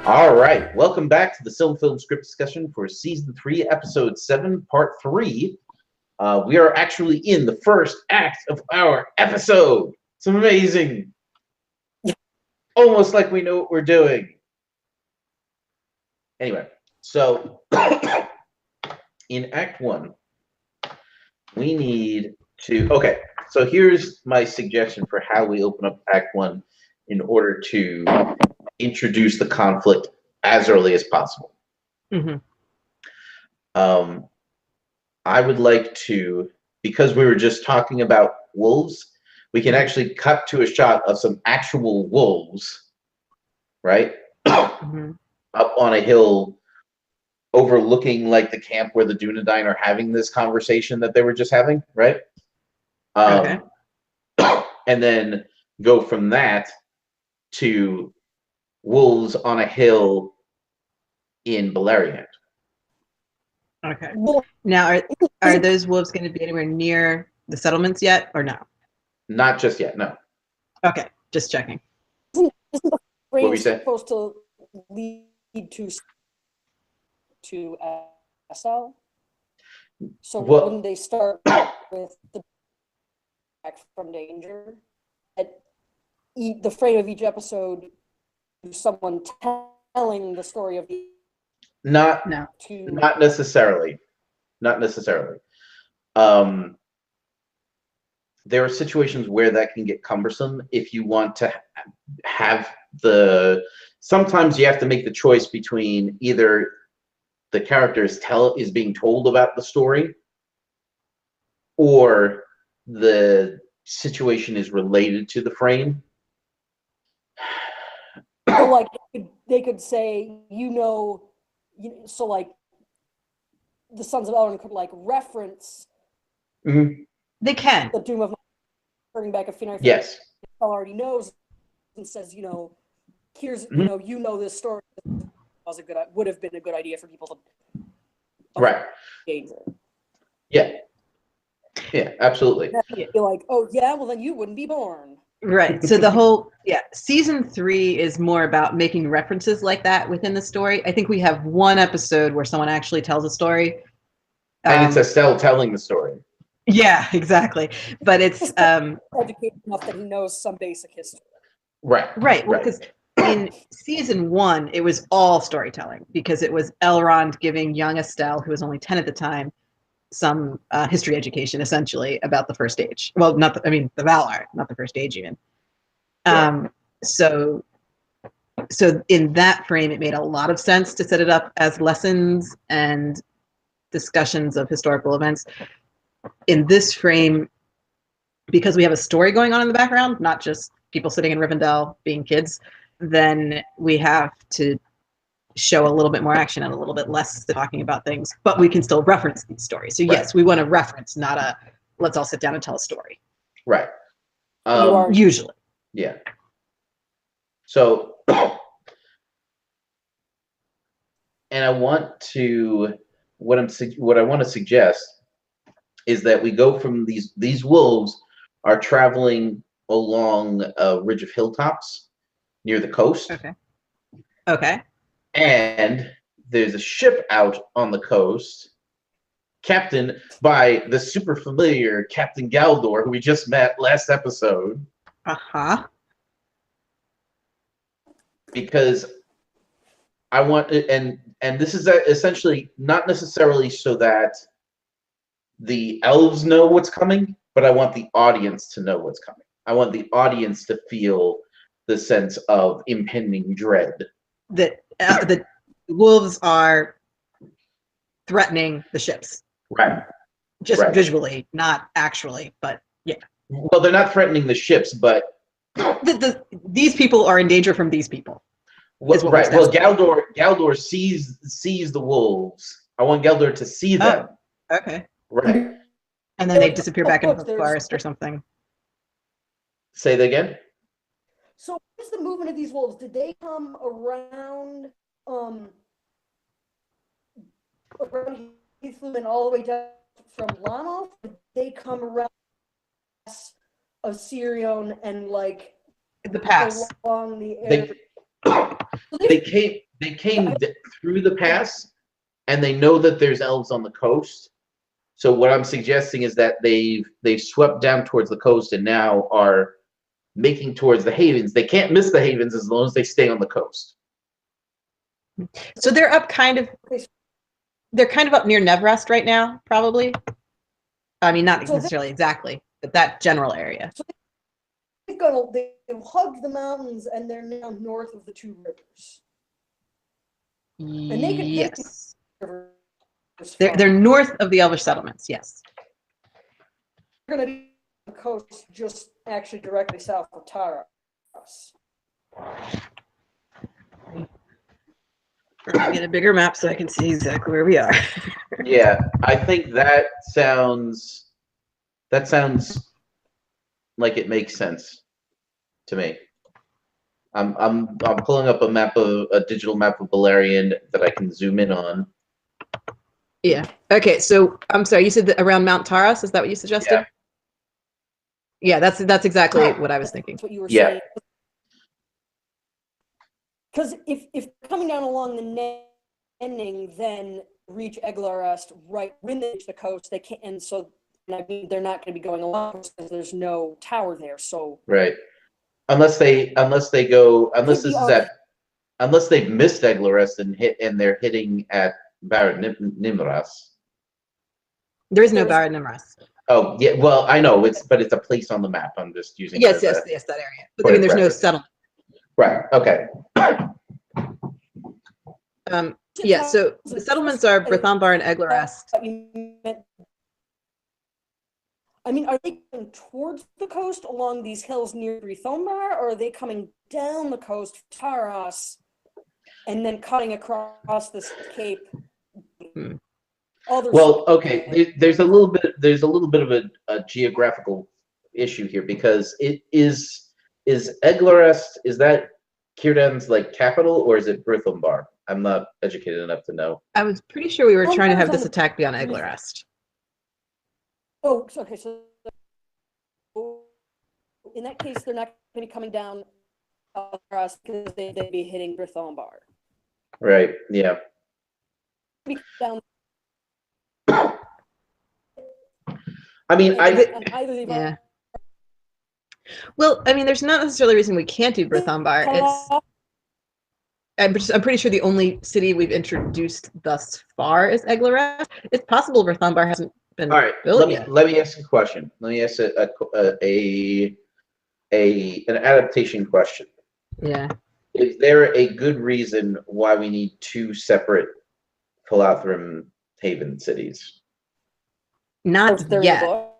All right, welcome back to the SilmFilm script discussion for Season 3, Episode 7, Part 3. We are actually in the first act of our episode. It's amazing. Almost like we know what we're doing. Anyway, so in Act 1, we need to... Okay, so here's my suggestion for how we open up Act 1 in order to introduce the conflict as early as possible. Mm-hmm. I would like to, because we were just talking about wolves, we can actually cut to a shot of some actual wolves, right? Mm-hmm. Up on a hill overlooking like the camp where the Dunedain are having this conversation that they were just having, right? Okay. And then go from that to wolves on a hill in Beleriand. Okay. Now, are those wolves going to be anywhere near the settlements yet, or no? Not just yet, no. Okay, just checking. Isn't the What were you phrase saying? supposed to lead to SL? So Well- wouldn't they start with the back from danger? At the frame of each episode, someone telling the story of the Not to Not necessarily. Not necessarily. There are situations where that can get cumbersome if you want to have the... Sometimes you have to make the choice between either the character is being told about the story, or the situation is related to the frame. so like they could say, so like the Sons of Elrond could like reference Mhm. They can. the Doom of turning back a Finarf. Yes. Already knows and says, here's Mhm. This story would have been a good idea for people to Right. danger. Yeah. Yeah, absolutely. Be like, oh yeah, well then you wouldn't be born. Right. So the whole, Season 3 is more about making references like that within the story. I think we have one episode where someone actually tells a story. And it's Estelle telling the story. Yeah, exactly. But it's Educated enough that he knows some basic history. Right. right. Well, because in Season 1, it was all storytelling because it was Elrond giving young Estelle, who was only 10 at the time, some history education, essentially, about the First Age. Well, the Valar, not the First Age even. So in that frame, it made a lot of sense to set it up as lessons and discussions of historical events. In this frame, because we have a story going on in the background, not just people sitting in Rivendell being kids, then we have to show a little bit more action and a little bit less talking about things, but we can still reference these stories. So yes, we want to reference, not a let's all sit down and tell a story. Right. Usually. Yeah. So, and I want to, what I want to suggest is that we go from these wolves are traveling along a ridge of hilltops near the coast. Okay. And there's a ship out on the coast, captained by the super familiar Captain Galdor, who we just met last episode. Because I want it, and this is essentially not necessarily so that the elves know what's coming, but I want the audience to know what's coming. I want the audience to feel the sense of impending dread. That the wolves are threatening the ships. Right. Just visually, not actually, but yeah. Well, they're not threatening the ships, but these people are in danger from these people. Well, Galdor sees the wolves. I want Galdor to see them. Okay. Right. And then they disappear back into the forest or something. Say that again? So what's the movement of these wolves? Did they come around Heathland all the way down from Lanoth? Did they come around of Sirion and like the pass along the air? they came through the pass, and they know that there's elves on the coast. So what I'm suggesting is that they've swept down towards the coast and now are making towards the havens. They can't miss the havens as long as they stay on the coast. So they're up they're kind of up near Nevrest right now, probably. I mean, not necessarily exactly, but that general area. So they've hugged the mountains and they're now north of the two rivers. And they could Yes. They're north of the Elvish settlements, yes. They're going to be on the coast just actually directly south of Taras. Get a bigger map so I can see exactly where we are. Yeah, I think that sounds like it makes sense to me. I'm pulling up a digital map of Balerion that I can zoom in on. Yeah. Okay. So I'm sorry. You said that around Mount Taras. Is that what you suggested? Yeah. That's exactly what I was thinking. That's what you were saying. Because if coming down along the ending, then reach Eglarest right when they reach the coast, they can't. And so I mean, they're not going to be going along because there's no tower there. So right. Unless they've missed Eglarest and they're hitting at Barad Nimras. There is no Barad Nimras. Oh yeah, well I know but it's a place on the map. I'm just using yes, that area. But I mean, there's no settlement. Right. Okay. Yeah. So the settlements are Brithambar and Eglarest. I mean, are they going towards the coast along these hills near Brithambar, or are they coming down the coast, Taras, and then cutting across this cape? Well, okay. There's a little bit of a geographical issue here because it is Eglarest, is that Círdan's like capital, or is it Brithambar? I'm not educated enough to know. I was pretty sure we were trying to have this attack be on Eglarest. Oh, okay. So in that case, they're not going to be coming down us because they'd be hitting Brithambar. Right. Yeah. Down. I mean, yeah. Well, I mean, there's not necessarily a reason we can't do Brithambar. I'm pretty sure the only city we've introduced thus far is Eglarest. It's possible Brithambar hasn't been built yet. Let me ask a question. Let me ask an adaptation question. Yeah. Is there a good reason why we need two separate Philothrim Haven cities? Not yet.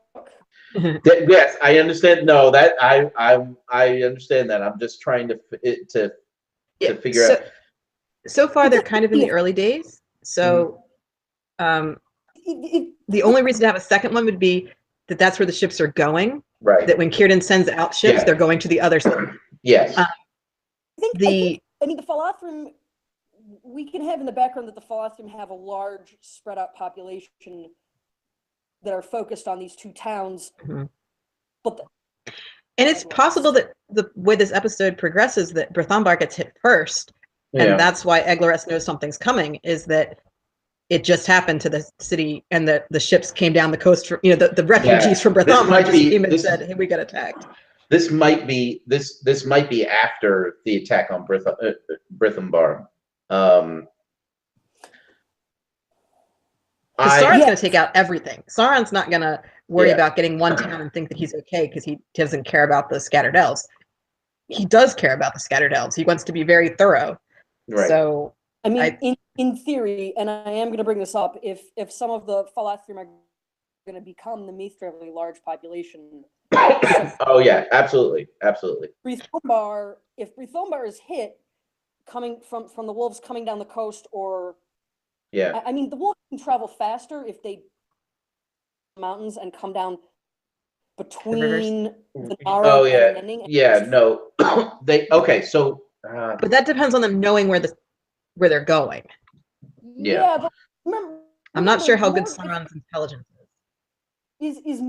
Yes, I understand. No, that I understand that. I'm just trying to figure out. So far, they're kind of in the early days. So, the only reason to have a second one would be that that's where the ships are going. Right. That when Círdan sends out ships, they're going to the other side. Yes. I mean, the Philothrim, we can have in the background that the Philothrim have a large, spread out population that are focused on these two towns. But and it's possible that the way this episode progresses, that Brithambar gets hit first, and that's why Eglarest knows something's coming. Is that it just happened to the city, and the ships came down the coast from the refugees from Brithambar just came and said, "Hey, we got attacked." This might be after the attack on Brithambar. Sauron's going to take out everything. Sauron's not going to worry about getting one town and think that he's okay because he doesn't care about the scattered elves. He does care about the scattered elves. He wants to be very thorough. Right. So, I mean, in theory, and I am going to bring this up, if some of the Philothrim are going to become the Mithrili large population. Oh yeah, absolutely. Brithambar, if Brithambar is hit, coming from the wolves coming down the coast, or I mean, the wolves can travel faster if they mountains and come down between the Nara and the ending. No, so. But that depends on them knowing where they're going. Yeah, but remember, I'm not sure how good Sauron's intelligence is. Is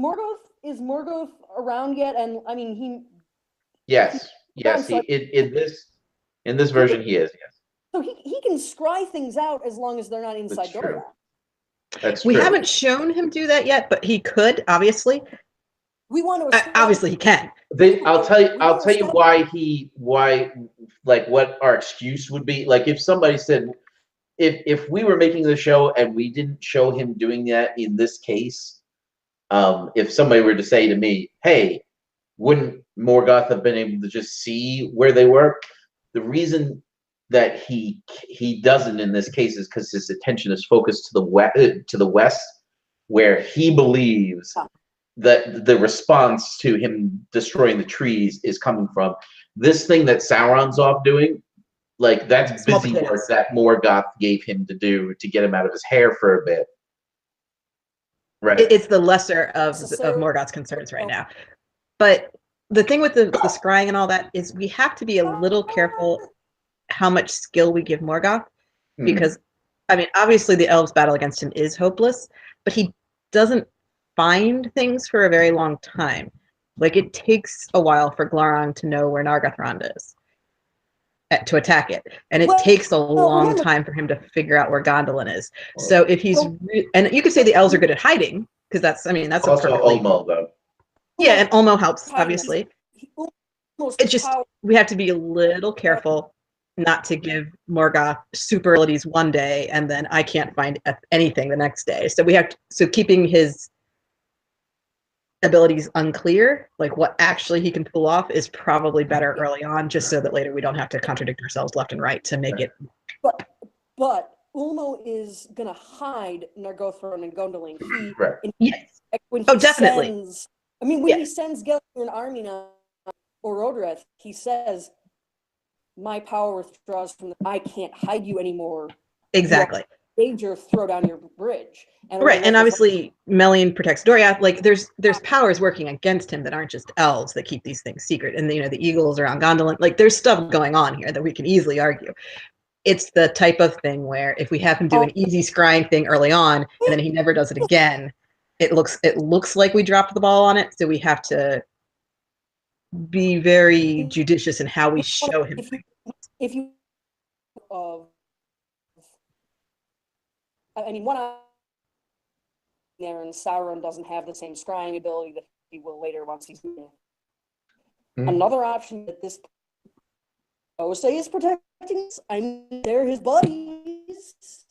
Morgoth around yet? And I mean, he. Yes. In In this version, he is, yes. So he can scry things out as long as they're not inside Doriath. That's we true. haven't shown him do that yet, but he could, obviously. We want to obviously he can. I'll tell you why like what our excuse would be. Like if somebody said, if we were making the show and we didn't show him doing that in this case, if somebody were to say to me, hey, wouldn't Morgoth have been able to just see where they were? The reason that he doesn't in this case is because his attention is focused to the west, where he believes that the response to him destroying the trees is coming from. This thing that Sauron's off doing, like that's busy work that Morgoth gave him to do to get him out of his hair for a bit. Right. It's the lesser of Morgoth's concerns right now. But the thing with the scrying and all that is we have to be a little careful how much skill we give Morgoth, because I mean, obviously the elves' battle against him is hopeless, but he doesn't find things for a very long time. Like it takes a while for Glaurung to know where Nargothrond is to attack it, and it takes a long time for him to figure out where Gondolin is. So if he's and you could say the elves are good at hiding, because that's also Ulmo though. Yeah, and Ulmo helps obviously. It's just we have to be a little careful not to give Morgoth super abilities one day and then I can't find anything the next day. So we have to, keeping his abilities unclear, like what actually he can pull off, is probably better early on, just so that later we don't have to contradict ourselves left and right to make it. But Ulmo is gonna hide Nargothrond and Gondolin. Yes. When he definitely. When he sends Gellert an army now, or Rodreth, he says, my power withdraws from I can't hide you anymore. Exactly. Danger, throw down your bridge. And obviously Melian protects Doriath. Like there's powers working against him that aren't just elves that keep these things secret. And the eagles around Gondolin, like there's stuff going on here that we can easily argue. It's the type of thing where if we have him do an easy scrying thing early on and then he never does it again, it looks like we dropped the ball on it. So we have to be very judicious in how we show him. One there, and Sauron doesn't have the same scrying ability that he will later once he's another option that this Osei is protecting. They're his buddies.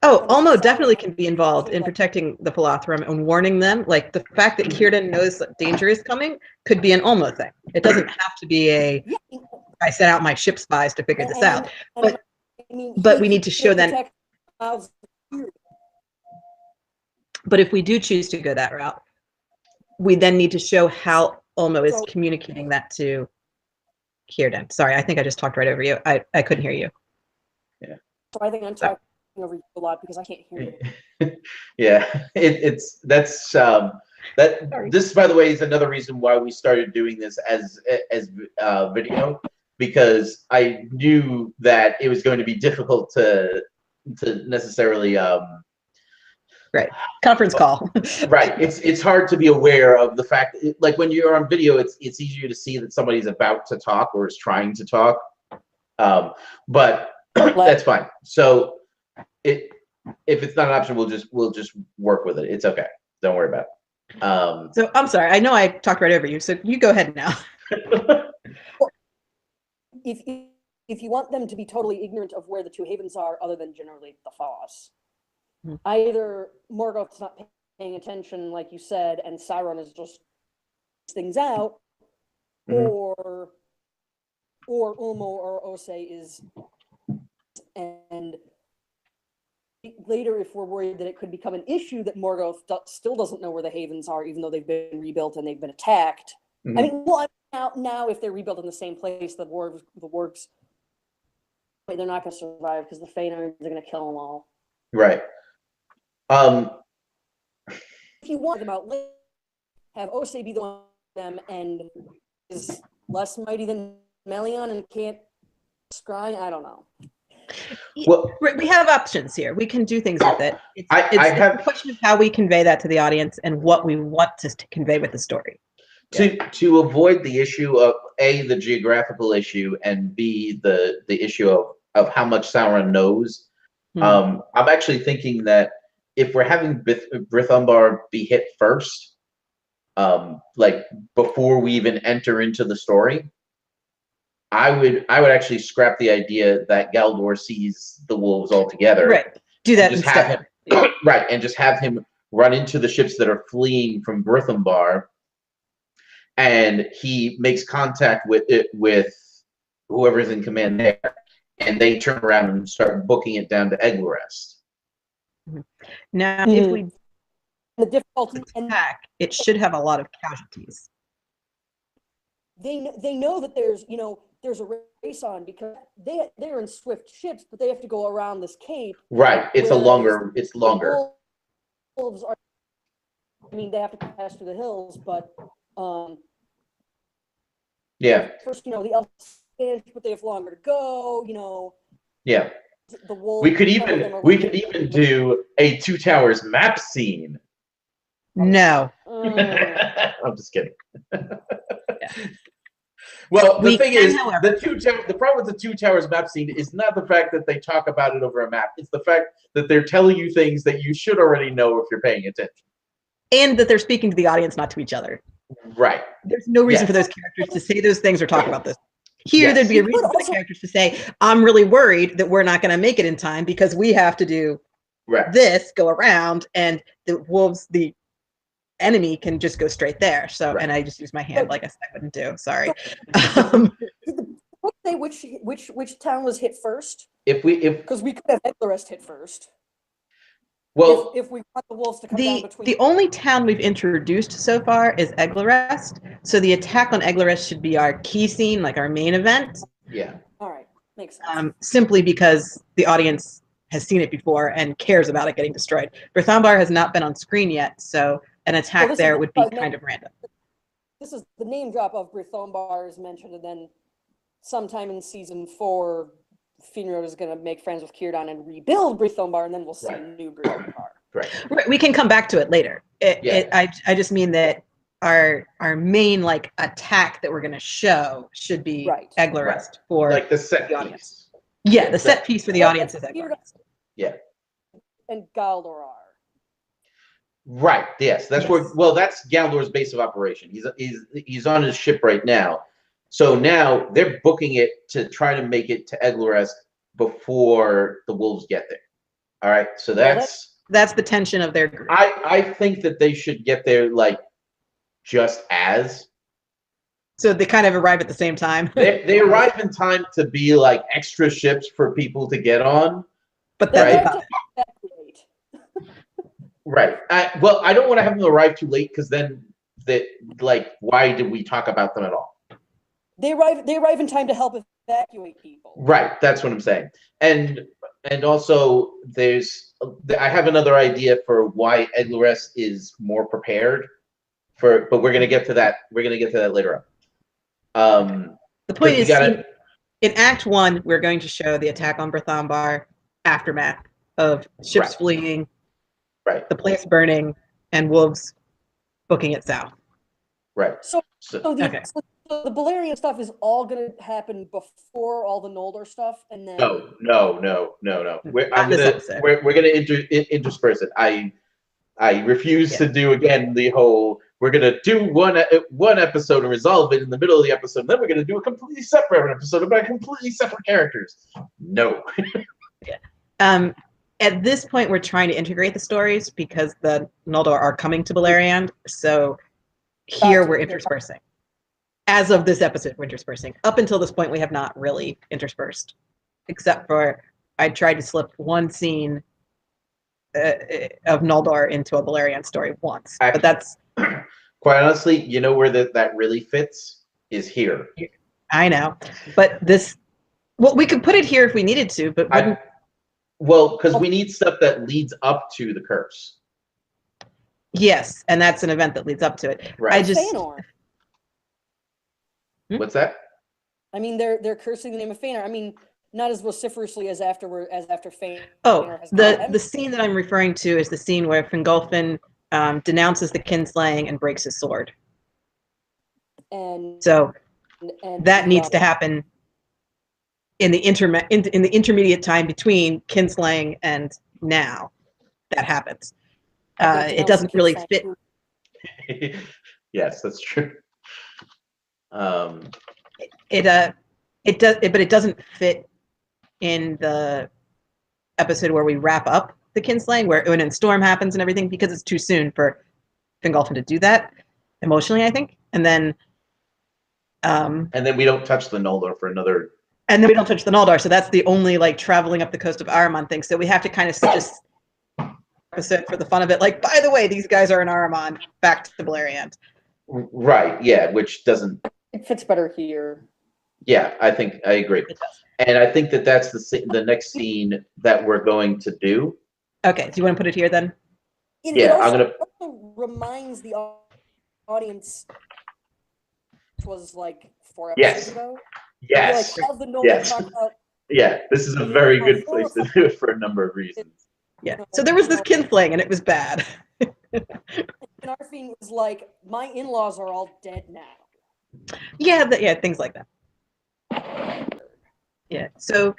Ulmo definitely can be involved in protecting the Philothrum and warning them. Like the fact that Círdan knows that danger is coming could be an Ulmo thing. It doesn't have to be I sent out my ship spies to figure this out. But we need to show that. But if we do choose to go that route, we then need to show how Ulmo is communicating that to Círdan. Sorry, I think I just talked right over you. I couldn't hear you. Yeah. So I think I'm talking over you a lot because I can't hear you. Yeah, this, by the way, is another reason why we started doing this as video, because I knew that it was going to be difficult to necessarily right, conference call. Right, it's hard to be aware of the fact that, like when you're on video, it's easier to see that somebody's about to talk or is trying to talk, but that's fine. So if it's not an option, we'll just work with it. It's okay. Don't worry about it. So I'm sorry. I know I talked right over you. So you go ahead now. If you want them to be totally ignorant of where the two havens are, other than generally the Foss, either Morgoth's not paying attention, like you said, and Sauron is just things out, or Ulmo or Osei is, and later, if we're worried that it could become an issue that Morgoth still doesn't know where the havens are, even though they've been rebuilt and they've been attacked. I mean, now if they're rebuilt in the same place, the wargs, they're not going to survive because the Feanor are going to kill them all. Right. If you want them out, have Osei be the one of them and is less mighty than Melian and can't scry. I don't know. Well, we have options here. We can do things with it. It's a question of how we convey that to the audience and what we want to convey with the story. to avoid the issue of A, the geographical issue, and B, the issue of how much Sauron knows. I'm actually thinking that if we're having Brythumbar be hit first, like before we even enter into the story, I would actually scrap the idea that Galdor sees the wolves altogether. Right. Do that just instead. have him, right, and just have him run into the ships that are fleeing from Brythumbar, and he makes contact with whoever's in command there, and they turn around and start booking it down to Eglorest. Now, if we the difficulty attack, it should have a lot of casualties. They know that there's a race on because they're in swift ships, but they have to go around this cape. Right, it's longer. Wolves are. I mean, they have to pass through the hills, but yeah. First, the elves, but they have longer to go. Yeah. The wolves. We could even do a Two Towers map scene. No. I'm just kidding. Well, the thing is, the problem with the Two Towers map scene is not the fact that they talk about it over a map. It's the fact that they're telling you things that you should already know if you're paying attention. And that they're speaking to the audience, not to each other. Right. There's no reason for those characters to say those things or talk about this. Here, there'd be a reason for the characters to say, I'm really worried that we're not going to make it in time because we have to do this, go around, and the wolves, the enemy can just go straight there. So, and I just use my hand like I said I wouldn't do. Sorry. Say which town was hit first? Because we could have Eglorest hit first. Well, if we want the wolves to come down between the only town we've introduced so far is Eglorest. So the attack on Eglorest should be our key scene, like our main event. Yeah. All right, makes sense. Simply because the audience has seen it before and cares about it getting destroyed. Brythumbar has not been on screen yet, so an attack there would be kind of random. This is the name drop of Brythumbar is mentioned, and then sometime in season 4, Finrod is going to make friends with Círdan and rebuild Brythumbar, and then we'll see new Brythumbar. Right. We can come back to it later. I just mean that our main attack that we're going to show should be Eglorest for like the set audience. Yeah, the set piece for the audience is Eglorest. Yeah. And Galdor are. Right. Yes. That's where. Well, that's Galdor's base of operation. He's on his ship right now. So now they're booking it to try to make it to Eglorest before the wolves get there. All right. So that's the tension of their group. I think that they should get there just as. So they kind of arrive at the same time. They arrive in time to be extra ships for people to get on. But that's right. Well, I don't want to have them arrive too late because then why did we talk about them at all? They arrive in time to help evacuate people. Right, that's what I'm saying. And also I have another idea for why Eglorest is more prepared but we're gonna get to that. We're gonna get to that later on. The point is in Act 1, we're going to show the attack on Brythumbar aftermath of ships fleeing, the place burning, and wolves booking it south. Right. So the Balerion stuff is all going to happen before all the Noldor stuff, and then no. We're going to intersperse it. I refuse to do again the whole. We're going to do one episode and resolve it in the middle of the episode. And then we're going to do a completely separate episode about completely separate characters. No. At this point, we're trying to integrate the stories because the Noldor are coming to Balerion. So here we're interspersing. As of this episode, we're interspersing. Up until this point, we have not really interspersed, except for I tried to slip one scene of Noldor into a Balerion story once. But that's quite honestly, you know where that really fits is here. I know, but we could put it here if we needed to, but because we need stuff that leads up to the curse. Yes, and that's an event that leads up to it. Right. What's that? I mean, they're cursing the name of Fëanor. I mean, not as vociferously as after Fëanor. Oh, the scene that I'm referring to is the scene where Fingolfin denounces the kinslaying and breaks his sword. And so that needs to happen in the intermediate time between kinslaying and now. That happens. It doesn't really fit. Yes, that's true. It does, but it doesn't fit in the episode where we wrap up the kinslaying, when Storm happens and everything, because it's too soon for Fingolfin to do that emotionally, I think. And then we don't touch the Noldor for another. And then we don't touch the Noldor, so that's the only like traveling up the coast of Ahriman thing. So we have to kind of just episode for the fun of it. Like, by the way, these guys are in Ahriman. Back to Beleriand. Right. Yeah. Which doesn't. It fits better here. Yeah, I think I agree. And I think that's the next scene that we're going to do. Okay. Do you want to put it here then? It also reminds the audience, which was like 4 episodes ago. Yes. Like, have the Noldor talk about, yeah, this is a very good place to do it for a number of reasons. Yeah. So there was this kinslaying, and it was bad. And Arfine was like, my in-laws are all dead now. Yeah, things like that. Yeah. So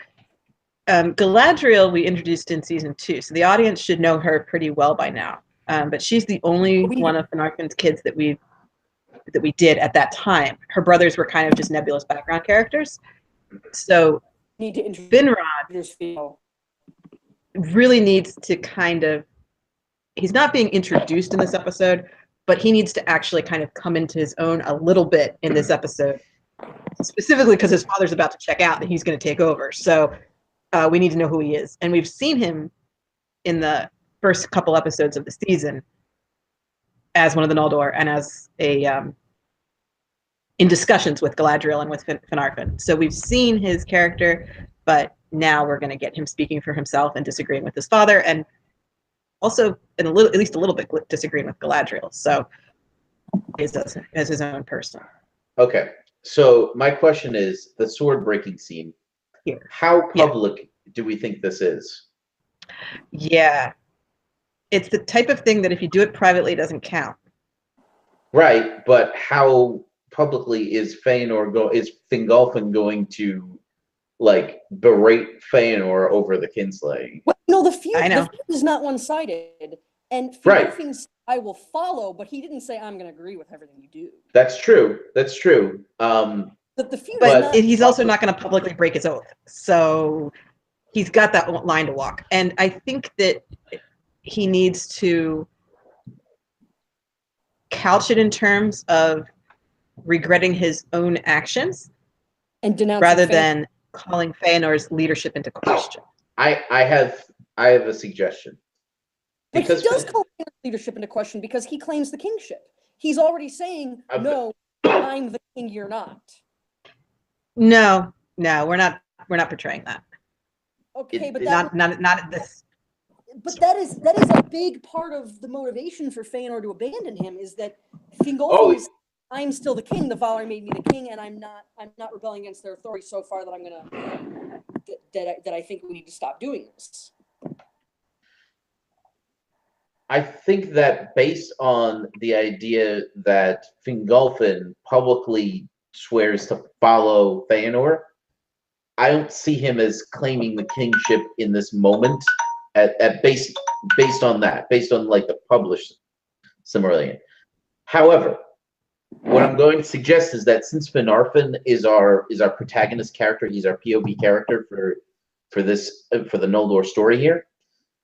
Galadriel we introduced in season 2, so the audience should know her pretty well by now. But she's the only one of Finarfin's kids that we did at that time. Her brothers were kind of just nebulous background characters. So Finrod really needs to kind of, he's not being introduced in this episode, but he needs to actually kind of come into his own a little bit in this episode, specifically because his father's about to check out and he's going to take over. So we need to know who he is. And we've seen him in the first couple episodes of the season as one of the Noldor and as in discussions with Galadriel and with Finarfin. So we've seen his character, but now we're going to get him speaking for himself and disagreeing with his father, and also at least a little bit disagreeing with Galadriel. So as his own person. Okay. So my question is the sword breaking scene. Here. How public do we think this is? Yeah. It's the type of thing that if you do it privately, it doesn't count. Right, but how publicly is Fingolfin going to like berate Feanor over the kinslaying? Well, no, the feud is not one-sided, and Fingolfin said, I will follow, but he didn't say I'm going to agree with everything you do. That's true. That's true. But the feud, but he's also not going to publicly break his oath, so he's got that line to walk. And I think that he needs to couch it in terms of regretting his own actions and denouncing rather than calling Feanor's leadership into question. I have a suggestion. But he does call Feanor's leadership into question because he claims the kingship. He's already saying, no, I'm the king, you're not. No, we're not portraying that. Okay, but not this. But that is a big part of the motivation for Feanor to abandon him, is that Fingolfin is, I'm still the king. The Valar made me the king, and I'm not rebelling against their authority so far that I think we need to stop doing this. I think that based on the idea that Fingolfin publicly swears to follow Feanor, I don't see him as claiming the kingship in this moment. Based on like the published Silmarillion. However, what I'm going to suggest is that since Finarfin is our protagonist character, he's our POV character for the Noldor story here.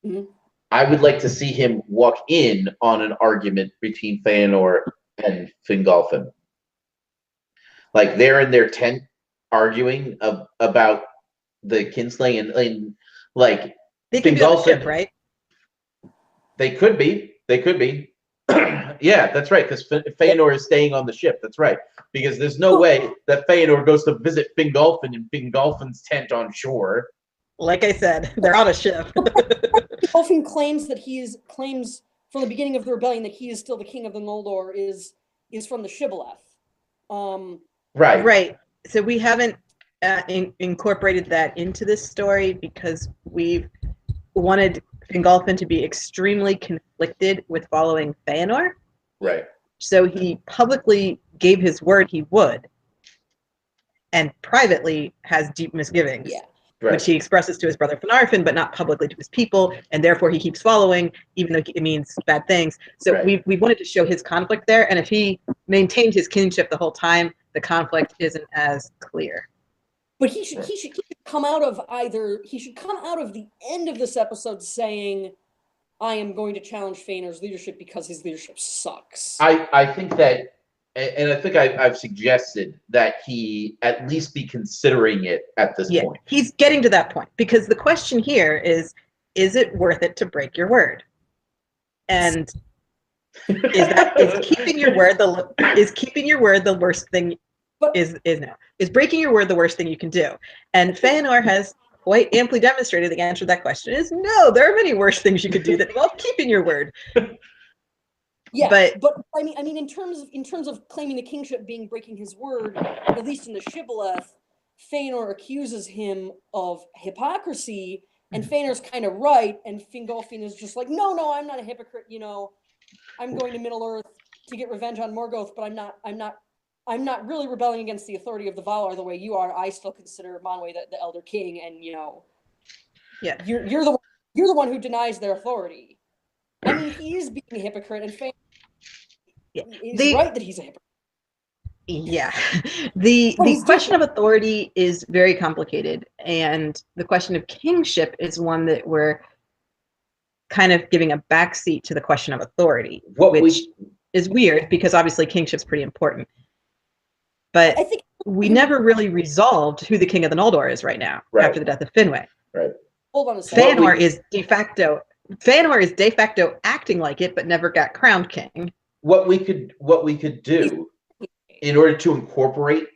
Mm-hmm. I would like to see him walk in on an argument between Feanor and Fingolfin. Like they're in their tent arguing about the kinslaying and like. They could be on the ship, right? They could be. Yeah, that's right, because Feanor is staying on the ship. That's right. Because there's no way that Feanor goes to visit Fingolfin in Fingolfin's tent on shore. Like I said, they're on a ship. Fingolfin claims from the beginning of the rebellion that he is still the king of the Noldor is from the Shibboleth. Right. So we haven't incorporated that into this story because we've wanted Fingolfin to be extremely conflicted with following Feanor. Right. So he publicly gave his word he would, and privately has deep misgivings, which he expresses to his brother Finarfin, but not publicly to his people, and therefore he keeps following, even though it means bad things. So we wanted to show his conflict there, and if he maintained his kinship the whole time, the conflict isn't as clear. But he should come out of the end of this episode saying, I am going to challenge Feanor's leadership because his leadership sucks. I think that, and I think I've suggested that he at least be considering it at this point. He's getting to that point, because the question here is it worth it to break your word? And is keeping your word the worst thing? Is breaking your word the worst thing you can do? And Feanor has quite amply demonstrated the answer to that question is no. There are many worse things you could do than keeping your word. Yeah, but I mean, in terms of claiming the kingship being breaking his word, at least in the Shibboleth, Feanor accuses him of hypocrisy, and Feanor's kind of right, and Fingolfin is just like, no, I'm not a hypocrite. You know, I'm going to Middle Earth to get revenge on Morgoth, but I'm not really rebelling against the authority of the Valar the way you are. I still consider Manwë the Elder King, and you're the one who denies their authority. I mean, he is being a hypocrite, and Feanor is right that he's a hypocrite. Yeah, the question of authority is very complicated, and the question of kingship is one that we're kind of giving a backseat to the question of authority, which is weird because obviously kingship's pretty important. But I think we never really resolved who the king of the Noldor is right now after the death of Finwë. Right. Hold on a second. Feanor is de facto acting like it, but never got crowned king. What we could do in order to incorporate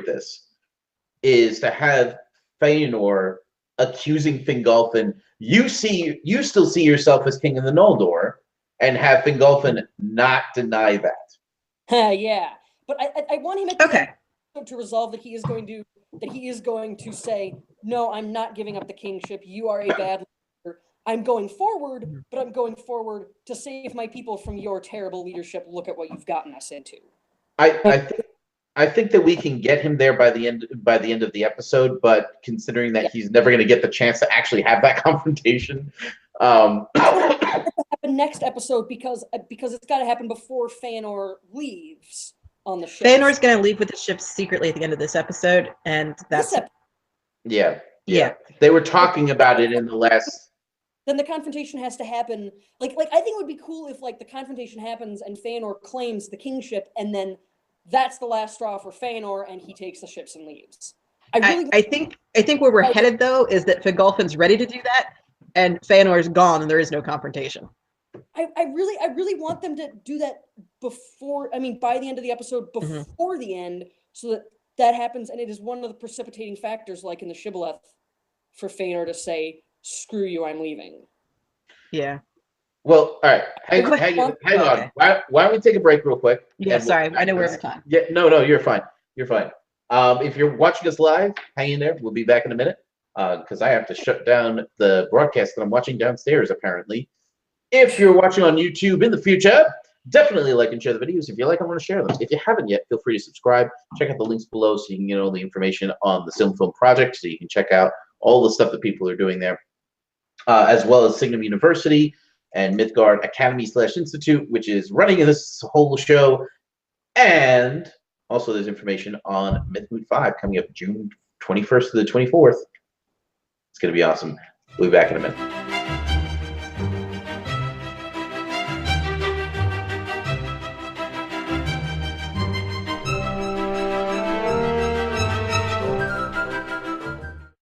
this is to have Feanor accusing Fingolfin. You still see yourself as king of the Noldor, and have Fingolfin not deny that. Yeah, but I want him at the end to resolve that he is going to say, no, I'm not giving up the kingship. You are a bad leader. I'm going forward, but I'm going forward to save my people from your terrible leadership. Look at what you've gotten us into. I think that we can get him there by the end of the episode, but considering that he's never going to get the chance to actually have that confrontation, next episode because it's got to happen before Feanor leaves on the ship. Feanor's going to leave with the ship secretly at the end of this episode, and that's yeah. They were talking about it in the last. Then the confrontation has to happen. Like I think it would be cool if the confrontation happens and Feanor claims the kingship, and then that's the last straw for Feanor, and he takes the ships and leaves. I think where we're headed though is that Fingolfin's ready to do that, and Feanor's gone, and there is no confrontation. I really want them to do that by the end of the episode, before the end, so that happens, and it is one of the precipitating factors, like in the Shibboleth, for Feanor to say, "Screw you, I'm leaving." Yeah. Well, all right. Hang on. Why don't we take a break real quick? Yeah, sorry. I know we're over time. Yeah, no, you're fine. You're fine. If you're watching us live, hang in there. We'll be back in a minute because I have to shut down the broadcast that I'm watching downstairs, apparently. If you're watching on YouTube in the future, definitely like and share the videos. If you like, I want to share them. If you haven't yet, feel free to subscribe. Check out the links below so you can get all the information on the SilmFilm project, so you can check out all the stuff that people are doing there, as well as Signum University and Mythgard Academy/Institute, which is running this whole show. And also there's information on Mythmoot 5 coming up June 21st to the 24th. It's going to be awesome. We'll be back in a minute.